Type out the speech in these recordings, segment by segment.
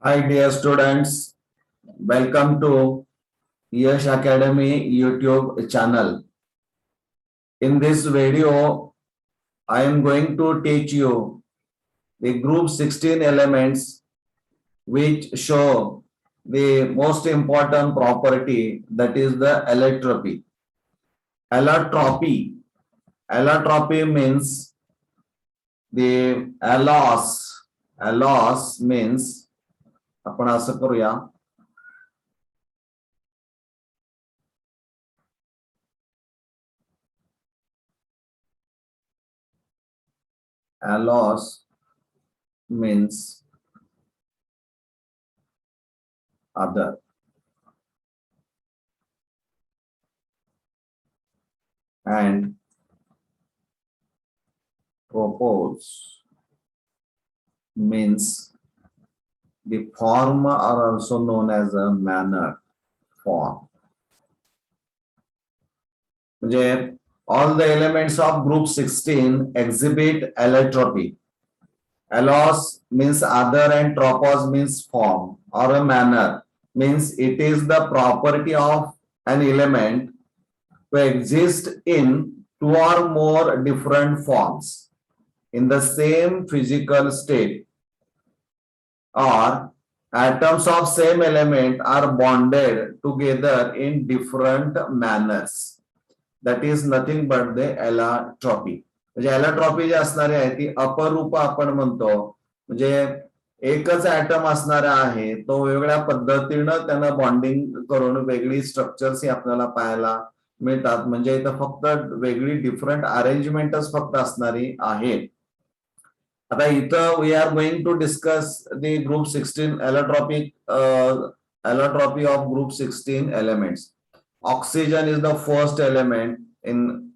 Hi, dear students. Welcome to Yash Academy YouTube channel. In this video, I am going to teach you the group 16 elements which show the most important property, that is the allotropy. Allotropy. Allotropy means the allos. Allos means आपण असं करूया. Allos means other, and propose means the form are also known as a manner form. म्हणजे all the elements of group 16 exhibit allotropy. Allos means other and tropos means form or a manner, means it is the property of an element to exist in two or more different forms in the same physical state, or atoms of same element are bonded together in different manners. That is nothing but the allotropy. म्हणजे allotropy जे असणारे आहे ती अपरूप आपण म्हणतो, म्हणजे एकच ऍटम असणारा आहे तो वेगळ्या पद्धतीनं त्यांना बॉन्डिंग करून वेगळी स्ट्रक्चर्स ही आपल्याला पाहायला मिळतात. म्हणजे इथं फक्त वेगळी डिफरंट अरेंजमेंटच फक्त असणारी आहे. आता इथं we are going to discuss the group 16 allotropy of group 16 elements. Oxygen is the first element in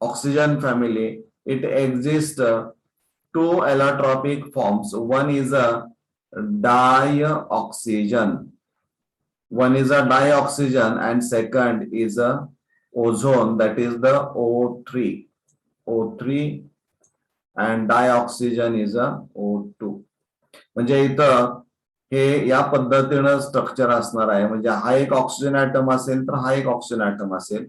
oxygen family. It exists two allotropic forms. One is a dioxygen. One is a dioxygen and second is a ozone, that is the O3. O3 and dioxygen is a O2. म्हणजे इथं हे या पद्धतीनं structure असणार आहे. म्हणजे हा एक ऑक्सिजन ऍटम असेल तर हा एक ऑक्सिजन ऍटम असेल.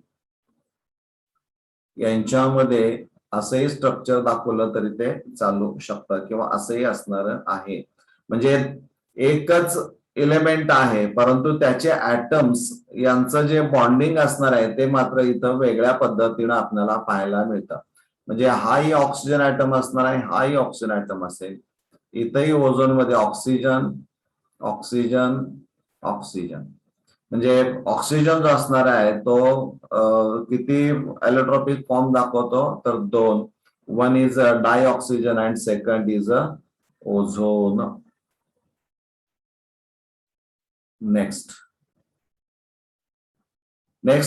यांच्यामध्ये असंही स्ट्रक्चर दाखवलं तरी ते चालू शकतं किंवा असंही असणार आहे. म्हणजे एकच एलिमेंट आहे परंतु त्याचे ऍटम्स यांचं जे बॉन्डिंग असणार आहे ते मात्र इथं वेगळ्या पद्धतीनं आपल्याला पाहायला मिळतं. म्हणजे हाही ऑक्सिजन ऍटम असणार आहे, हाही ऑक्सिजन ऍटम असेल. इथंही ओझोन मध्ये ऑक्सिजन ऑक्सिजन ऑक्सिजन, म्हणजे ऑक्सिजन जो असणार आहे तो किती एलोट्रॉपिक फॉर्म दाखवतो तर दोन. One is a dioxygen and second is a ozone. Next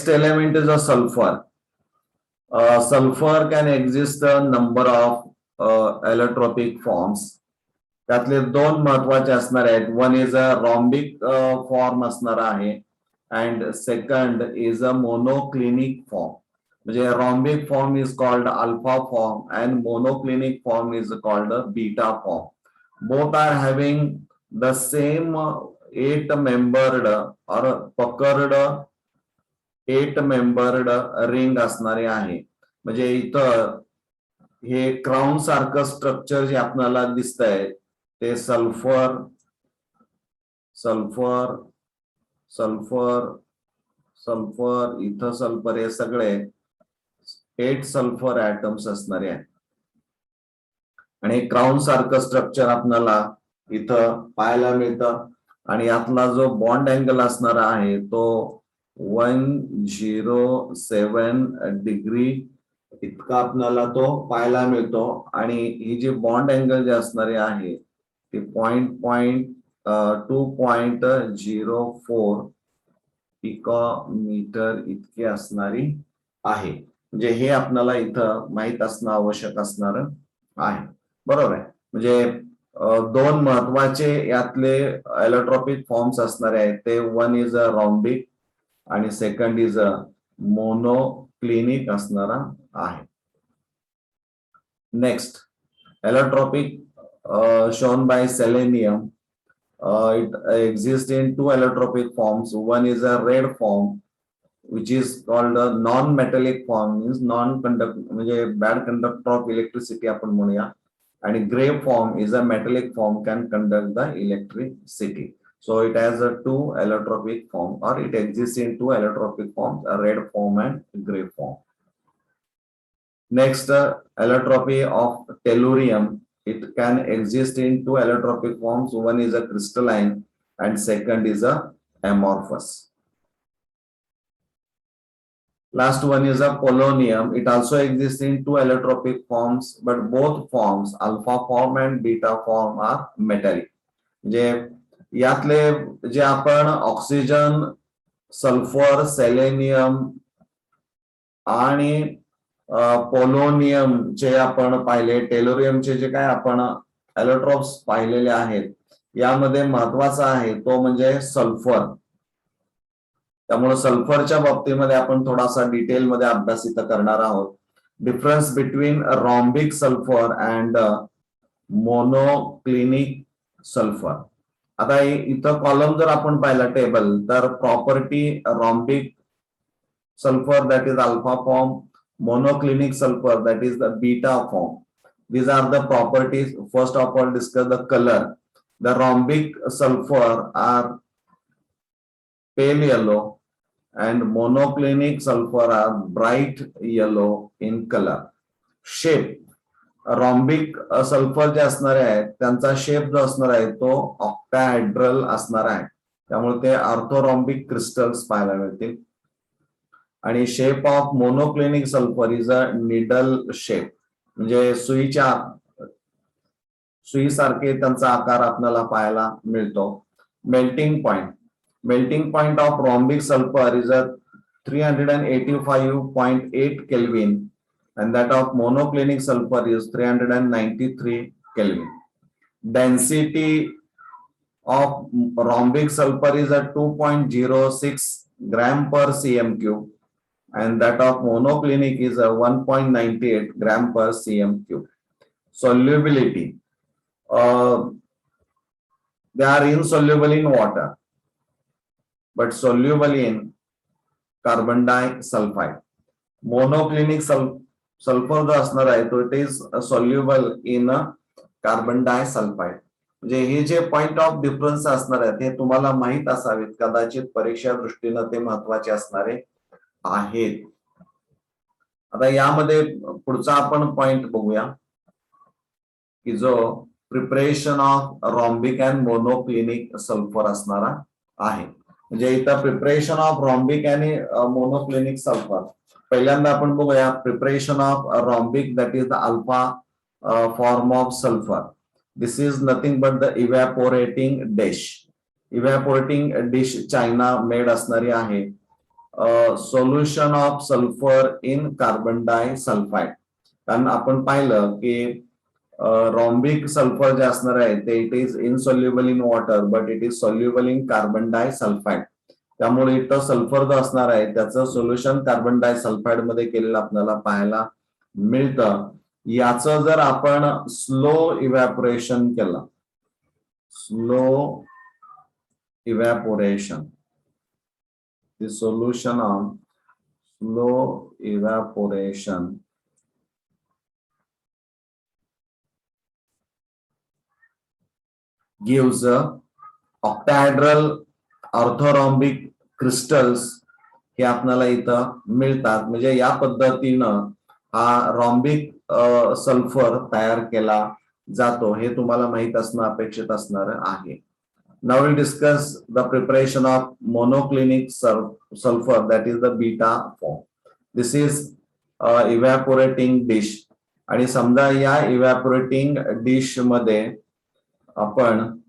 element is a sulfur. Sulfur can exist a number of allotropic forms. त्यातले दोन महत्वाचे असणार आहेत. One is a rhombic form असणार आहे and second is a monoclinic form. म्हणजे rhombic form is called alpha form and monoclinic form is called beta form. Both are having the same 8 membered or puckered 8 membered ring असणारे आहे. म्हणजे इथं हे crown सारखं structure जे आपल्याला दिसतंय ते सल्फर सल्फर सल्फर सल्फर, इथं सल्फर, हे सगळे 8 सल्फर ऍटम्स असणारे आहेत. आणि क्राउन सारखं स्ट्रक्चर आपल्याला इथं पाहायला मिळतं. आणि यातला जो बॉन्ड अँगल असणार आहे तो 107 डिग्री इतका आपल्याला तो पाहायला मिळतो. आणि ही जी बॉन्ड अँगल जे असणारे आहे ते 2.04 पिकोमीटर इतके असणारी आहे. म्हणजे हे आपल्याला इथं माहित असणं आवश्यक असणार आहे. बरोबर आहे. म्हणजे दोन महत्वाचे यातले एलोट्रॉपिक फॉर्म्स असणारे आहेत ते वन इज अ रॉम्बिक आणि सेकंड इज अ मोनोक्लिनिक असणारा आहे. Next allotropic shown by selenium. it exists in two allotropic forms. One is a red form, which is called a non-metallic form, means non-conduct, म्हणजे bad conductor of electricity आपण म्हणूया. And gray form is a metallic form, can conduct the electricity. So it has a two allotropic form, or it exists in two allotropic forms, a red form and gray form. Next, allotropy of tellurium. It can exist in two allotropic forms. One is a crystalline and second is a amorphous. Last one is a polonium. It also exists in two allotropic forms, but both forms, alpha form and beta form, are metallic. जे यातले जे आपण oxygen, sulphur, selenium आणि polonium जे आपण पाहिले, टेलोरियमचे जे काय आपण एलोट्रॉप्स पाहिलेले आहेत, यामध्ये महत्वाचा आहे तो म्हणजे सल्फर. त्यामुळे सल्फरच्या बाबतीमध्ये आपण थोडासा डिटेल मध्ये अभ्यास इथं करणार आहोत. Difference between rhombic sulphur and monoclinic sulphur. आता इथं कॉलम जर आपण पाहिला टेबल, तर property rhombic sulfur, that is alpha form, monoclinic sulfur, that is the beta form. These are the properties. First of all, discuss the color. The rhombic sulfur are pale yellow and monoclinic sulfur are bright yellow in color. Shape. Rhombic sulphur जे असणार आहे त्यांचा shape जो असणार आहे तो octahedral असणार आहे, त्यामुळे ते ऑर्थोरॉम्बिक क्रिस्टल्स पाहायला मिळतील. आणि shape of monoclinic sulphur is a needle shape, म्हणजे सुईसारखे त्यांचा आकार आपल्याला पाहायला मिळतो. Melting point of rhombic sulphur is a 385.8 Kelvin and that of monoclinic sulfur is 393 Kelvin. Density of rhombic sulfur is at 2.06 gram per cm cube and that of monoclinic is a 1.98 gram per cm cube. Solubility, they are insoluble in water but soluble in carbon disulfide. Monoclinic sulfur जो असणार आहे तो it is soluble in carbon disulphide. म्हणजे हे जे point of difference असणार आहेत हे तुम्हाला माहित असावेत, कदाचित परीक्षा दृष्टीने ते महत्वाचे असणारे आहेत. आता यामध्ये पुढचा आपण पॉइंट बघूया की जो preparation of rhombic and monoclinic sulphur असणारा आहे. म्हणजे इथं प्रिपरेशन ऑफ रॉम्बिक आणि मोनोक्लिनिक सल्फर पहिल्यांदा आपण बघूया. Preparation of rhombic, that is the alpha form of sulphur. This is nothing but the evaporating dish. Evaporating dish china made असणारी आहे. Solution of sulphur in carbon disulphide. कारण आपण पाहिलं की रॉम्बिक सल्फर जे असणार आहे ते it is insoluble in water but it is soluble in carbon disulphide. त्यामुळे इथं सल्फर जो असणार आहे त्याचं सोल्युशन कार्बन डायसल्फाइड मध्ये केलेलं आपल्याला पाहायला मिळतं. याचं जर आपण स्लो इव्हॅपोरेशन केलं, slow evaporation, the solution of slow evaporation gives octahedral orthorhombic crystals हे आपल्याला इथं मिळतात. म्हणजे या पद्धतीनं हा रॉम्बिक सल्फर तयार केला जातो हे तुम्हाला माहित असणं अपेक्षित असणार आहे. Now we'll discuss the preparation of monoclinic sulfur, that is the beta form. This is evaporating dish. आणि समजा या evaporating dish मध्ये आपण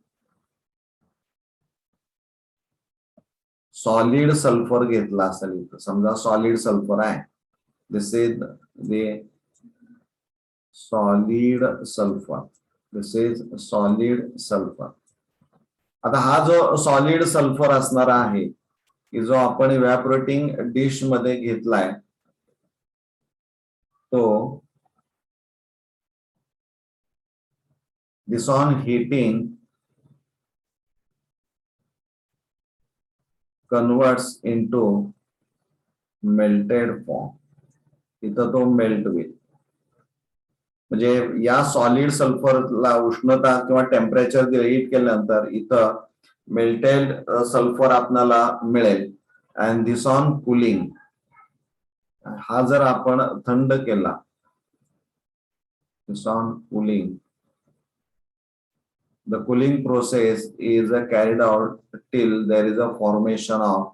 सॉलिड सल्फर घेतला असेल. समजा सॉलिड सल्फर आहे. This is the solid sulphur. This is solid sulphur. आता हा जो सॉलिड सल्फर असणार आहे की जो आपण इव्हॅपोरेटिंग डिश मध्ये घेतलाय तो this on heating converts into melted form, इथं तो मेल्ट होईल. म्हणजे या सॉलिड सल्फरला उष्णता किंवा टेम्परेचर हीट केल्यानंतर इथं मेल्टेड सल्फर आपल्याला मिळेल. अँड दिस ऑन कुलिंग, हा जर आपण थंड केला, this on cooling, the cooling process is carried out till there is a formation of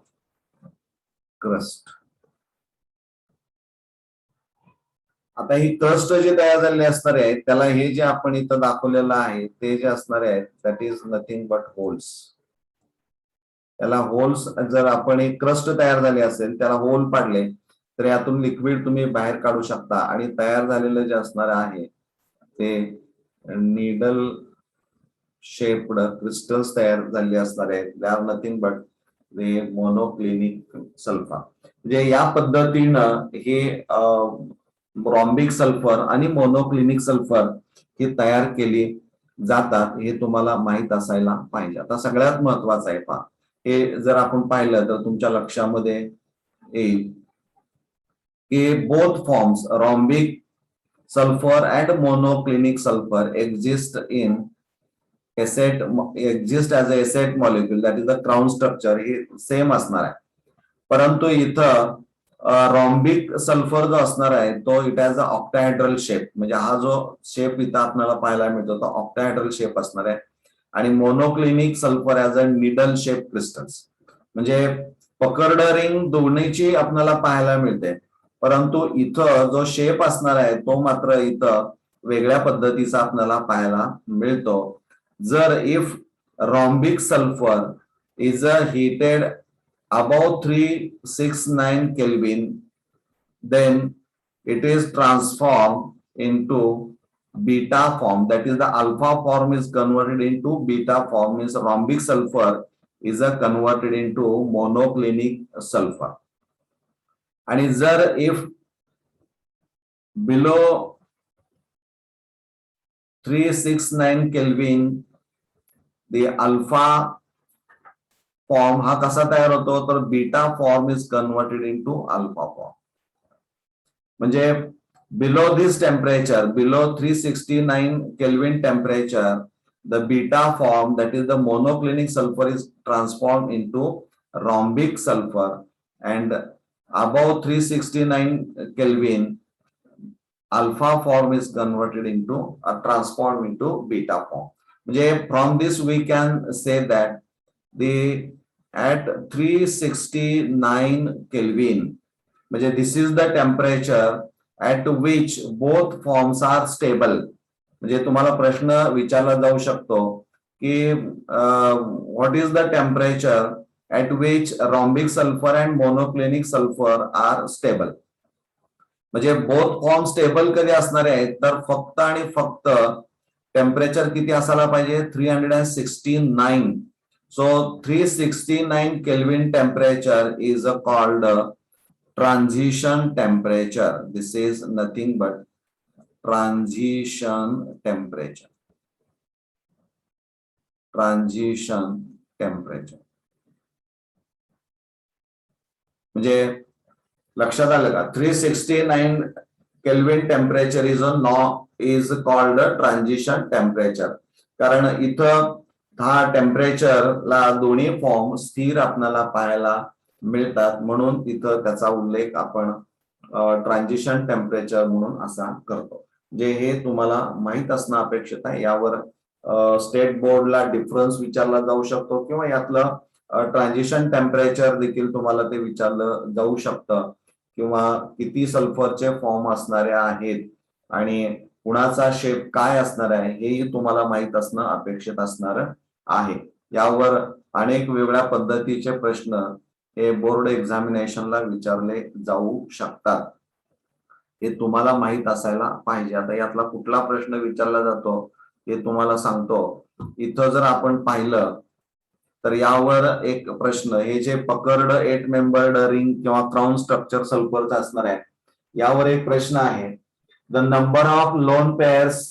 crust. आता ही क्रस्ट जे तयार झालेले असणार आहे त्याला हे जे आपण इथं दाखवलेलं आहे ते जे असणार आहे that is nothing but holes. त्याला होल्स, जर आपण एक क्रस्ट तयार झाली असेल त्याला होल पाडले तर यातून लिक्विड तुम्ही बाहेर काढू शकता आणि तयार झालेलं जे असणार आहे ते निडल शेप्ड क्रिस्टल्स तयार झाले असणार आहेत. They are nothing but the monoclinic sulphur. म्हणजे या पद्धतीनं हे रॉम्बिक सल्फर आणि मोनोक्लिनिक सल्फर हे तयार केली जातात, हे तुम्हाला माहित असायला पाहिजे. आता सगळ्यात महत्वाचं आहे पहा, हे जर आपण पाहिलं तर तुमच्या लक्षामध्ये येईल की both forms rhombic sulfur and monoclinic sulfur exist as a acid molecule, that is the crown structure हे सेम असणार आहे. परंतु इथं रॉम्बिक सल्फर जो असणार आहे तो it has a octahedral shape, म्हणजे हा जो शेप इथं आपल्याला पाहायला मिळतो तो ऑक्टाहेड्रल शेप असणार आहे. आणि monoclinic sulphur as a needle shape crystals, म्हणजे पकर्ड रिंग दोन्हीची आपल्याला पाहायला मिळते, परंतु इथं जो शेप असणार आहे तो मात्र इथं वेगळ्या पद्धतीचा आपल्याला पाहायला मिळतो. जर if rhombic sulphur is heated above 369 Kelvin, then it is transformed into beta form, that is the alpha form is converted into beta form, means rhombic sulfur is converted into monoclinic sulfur. आणि जर if below 369 Kelvin the alpha form हा कसा तयार होतो तर beta form is converted into alpha form. म्हणजे below this temperature, below 369 Kelvin temperature, the beta form that is the monoclinic sulphur is transform into rhombic sulphur, and above 369 Kelvin alpha form is converted into transformed into beta form. म्हणजे from this we can say that the at 369 Kelvin, म्हणजे this is the temperature at which both forms are stable. म्हणजे तुम्हाला प्रश्न विचारला जाऊ शकतो की what is the temperature at which rhombic sulfur and monoclinic sulfur are stable. म्हणजे both form stable कधी असणारे आहेत तर फक्त आणि फक्त टेम्परेचर किती असायला पाहिजे 369. So 369 Kelvin temperature is called transition temperature. This is nothing but transition temperature. Transition temperature. म्हणजे लक्षात आलं का, 369 Kelvin temperature is called transition temperature. कारण इथं हा टेम्परेचरला दोन्ही फॉर्म स्थिर आपल्याला पाहायला मिळतात, म्हणून तिथं त्याचा उल्लेख आपण ट्रान्झिशन टेम्परेचर म्हणून असा करतो. जे हे तुम्हाला माहित असणं अपेक्षित आहे. यावर स्टेट बोर्डला डिफरन्स विचारला जाऊ शकतो किंवा यातलं ट्रान्झिशन टेम्परेचर देखील तुम्हाला ते विचारलं जाऊ शकतं, किंवा किती सल्फरचे फॉर्म असणारे आहेत आणि कुणाचा शेप काय असणार आहे हेही तुम्हाला माहित असणं अपेक्षित असणार आहे. यावर अनेक वेगळ्या पद्धतीचे प्रश्न हे बोर्ड एक्झामिनेशनला विचारले जाऊ शकतात, हे तुम्हाला माहित असायला पाहिजे. आता यातला कुठला प्रश्न विचारला जातो हे तुम्हाला सांगतो. इथं जर आपण पाहिलं तर यावर एक प्रश्न, हे जे पकर्ड 8 मेंबर्ड रिंग किंवा क्राउन स्ट्रक्चर सल्फरचा असणार आहे, यावर एक प्रश्न आहे, the number of loan pairs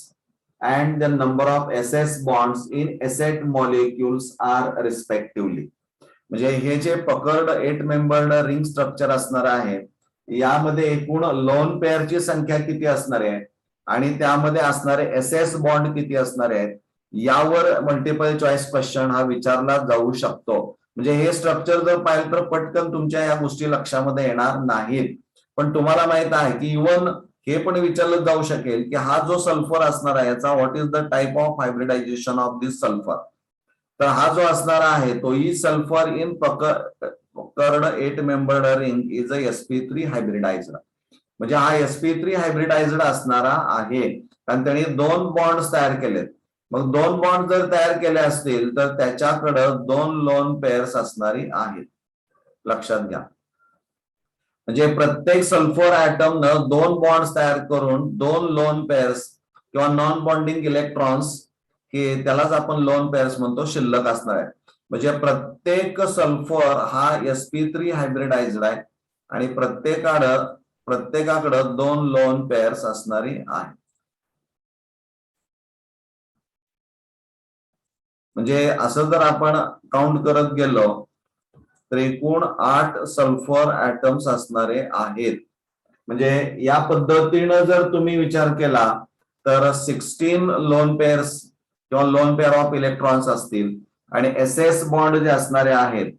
and the number of SS bonds in acid molecules are respectively. म्हणजे हे जे पकर्ड 8 मेंबर्ड रिंग स्ट्रक्चर असणार आहे, यामध्ये एकूण लोन पेअरची संख्या किती असणार आहे आणि त्यामध्ये असणारे SS बॉन्ड किती असणार आहेत, यावर मल्टिपल चॉईस क्वेश्चन हा विचारला जाऊ शकतो. म्हणजे हे स्ट्रक्चर जर पाहिलं तर पटकन तुमच्या या गोष्टी लक्षामध्ये येणार नाहीत, पण तुम्हाला माहित आहे की इव्हन हे पण विचारलं जाऊ शकेल की हा जो सल्फर असणार आहे याचा what is the type of hybridisation of this sulphur. तर हा जो असणार आहे तो E sulphur in puckered 8 membered ring is a sp3 hybridised. म्हणजे हा sp3 हायब्रिडाइज्ड असणारा आहे, कारण त्यांनी 2 बॉन्ड तयार केलेत. मग 2 बॉन्ड जर तयार केले असतील तर त्याच्याकडे 2 लोन पेअर्स असणारी आहेत, लक्षात घ्या. म्हणजे प्रत्येक सल्फर ऍटमनं 2 बॉन्ड्स तयार करून 2 लोन पेअर्स किंवा नॉन बॉन्डिंग इलेक्ट्रॉन्स, की त्यालाच आपण लोन पेअर्स म्हणतो, शिल्लक असणार आहे. म्हणजे प्रत्येक सल्फर हा sp3 हायब्रिडाइज्ड आहे आणि प्रत्येकाकडे 2 लोन पेअर्स असणारी आहे. म्हणजे असं जर आपण काउंट करत गेलो तर एकूण 8 सल्फर ऍटम्स असणारे आहेत. म्हणजे या पद्धतीनं जर तुम्ही विचार केला तर 16 लोन पेअर्स किंवा लोन पेअर ऑफ इलेक्ट्रॉन्स असतील आणि SS बॉन्ड जे असणारे आहेत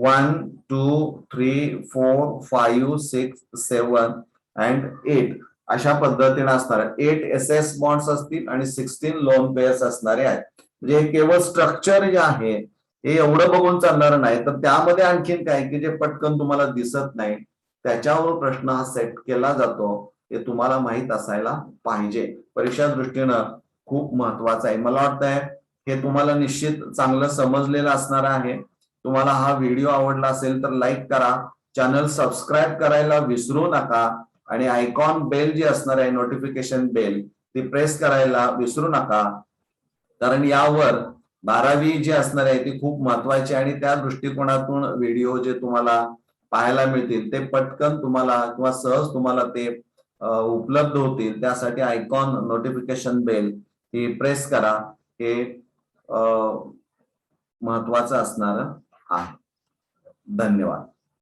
1 2 3 4 5 6 7 अँड 8 अशा पद्धतीने असणार. 8 SS बॉन्ड्स असतील आणि 16 लोन पेअर्स असणारे आहेत. म्हणजे केवळ स्ट्रक्चर जे आहे हे एवढं बघून चालणार नाही, तर त्यामध्ये आणखीन काय की जे पटकन तुम्हाला दिसत नाही त्याच्यावर प्रश्न हा सेट केला जातो, हे तुम्हाला माहित असायला पाहिजे. परीक्षा दृष्टीनं खूप महत्वाचं आहे. मला वाटतंय हे तुम्हाला निश्चित चांगलं समजलेलं असणार आहे. तुम्हाला हा व्हिडिओ आवडला असेल तर लाईक करा, चॅनल सबस्क्राईब करायला विसरू नका आणि आयकॉन बेल जी असणार आहे नोटिफिकेशन बेल ती प्रेस करायला विसरू नका, कारण यावर 12वी जी असणार आहे ती खूप महत्वाची आणि त्या दृष्टिकोनातून व्हिडिओ जे तुम्हाला पाहायला मिळतील ते पटकन तुम्हाला किंवा सहज तुम्हाला ते उपलब्ध होतील. त्यासाठी आयकॉन नोटिफिकेशन बेल ही प्रेस करा, हे महत्वाचं असणार आहे. धन्यवाद.